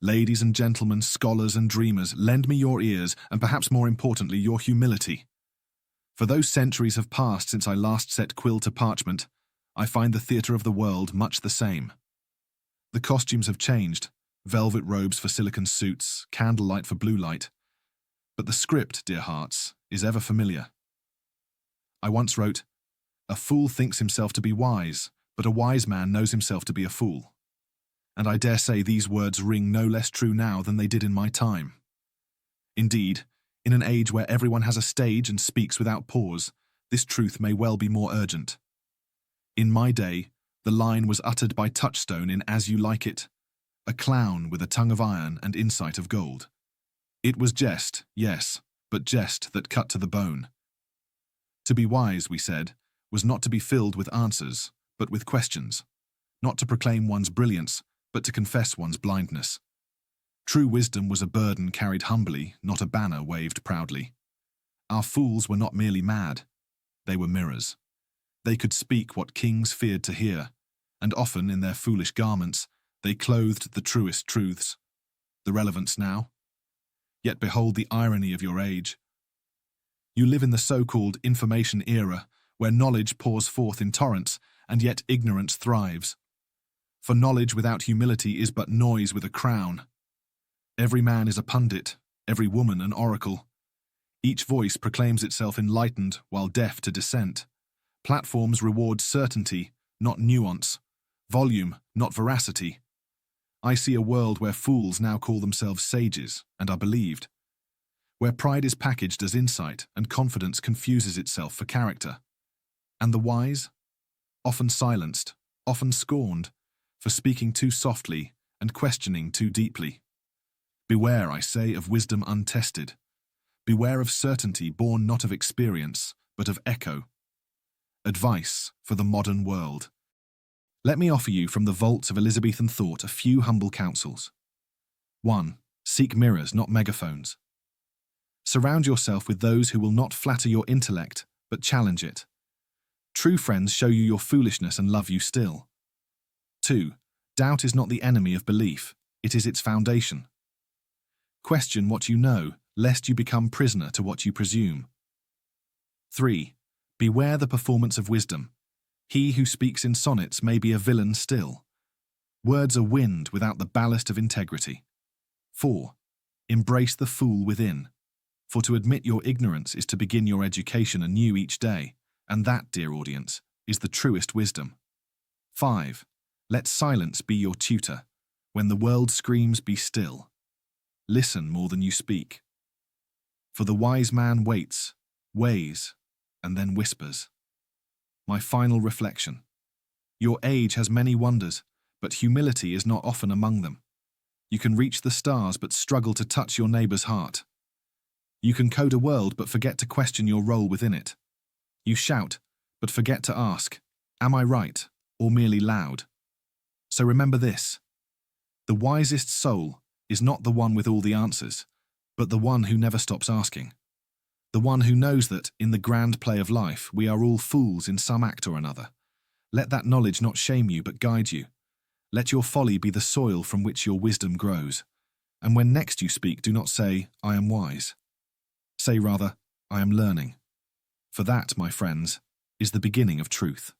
Ladies and gentlemen, scholars and dreamers, lend me your ears, and perhaps more importantly, your humility. For though centuries have passed since I last set quill to parchment, I find the theatre of the world much the same. The costumes have changed, velvet robes for silicon suits, candlelight for blue light. But the script, dear hearts, is ever familiar. I once wrote, "A fool thinks himself to be wise, but a wise man knows himself to be a fool." And I dare say these words ring no less true now than they did in my time. Indeed, in an age where everyone has a stage and speaks without pause, this truth may well be more urgent. In my day, the line was uttered by Touchstone in As You Like It, a clown with a tongue of iron and insight of gold. It was jest, yes, but jest that cut to the bone. To be wise, we said, was not to be filled with answers, but with questions, not to proclaim one's brilliance, but to confess one's blindness. True wisdom was a burden carried humbly, not a banner waved proudly. Our fools were not merely mad, they were mirrors. They could speak what kings feared to hear, and often in their foolish garments they clothed the truest truths. The relevance now? Yet behold the irony of your age. You live in the so-called information era, where knowledge pours forth in torrents, and yet ignorance thrives. For knowledge without humility is but noise with a crown. Every man is a pundit, every woman an oracle. Each voice proclaims itself enlightened while deaf to dissent. Platforms reward certainty, not nuance, volume, not veracity. I see a world where fools now call themselves sages and are believed, where pride is packaged as insight and confidence confuses itself for character. And the wise? Often silenced, often scorned, for speaking too softly and questioning too deeply. Beware, I say, of wisdom untested. Beware of certainty born not of experience, but of echo. Advice for the modern world. Let me offer you from the vaults of Elizabethan thought a few humble counsels. 1. Seek mirrors, not megaphones. Surround yourself with those who will not flatter your intellect, but challenge it. True friends show you your foolishness and love you still. 2. Doubt is not the enemy of belief, it is its foundation. Question what you know, lest you become prisoner to what you presume. 3. Beware the performance of wisdom. He who speaks in sonnets may be a villain still. Words are wind without the ballast of integrity. 4. Embrace the fool within. For to admit your ignorance is to begin your education anew each day, and that, dear audience, is the truest wisdom. 5. Let silence be your tutor. When the world screams, be still. Listen more than you speak. For the wise man waits, weighs, and then whispers. My final reflection. Your age has many wonders, but humility is not often among them. You can reach the stars but struggle to touch your neighbor's heart. You can code a world but forget to question your role within it. You shout, but forget to ask, am I right, or merely loud? So remember this. The wisest soul is not the one with all the answers, but the one who never stops asking. The one who knows that, in the grand play of life, we are all fools in some act or another. Let that knowledge not shame you but guide you. Let your folly be the soil from which your wisdom grows. And when next you speak, do not say, I am wise. Say rather, I am learning. For that, my friends, is the beginning of truth.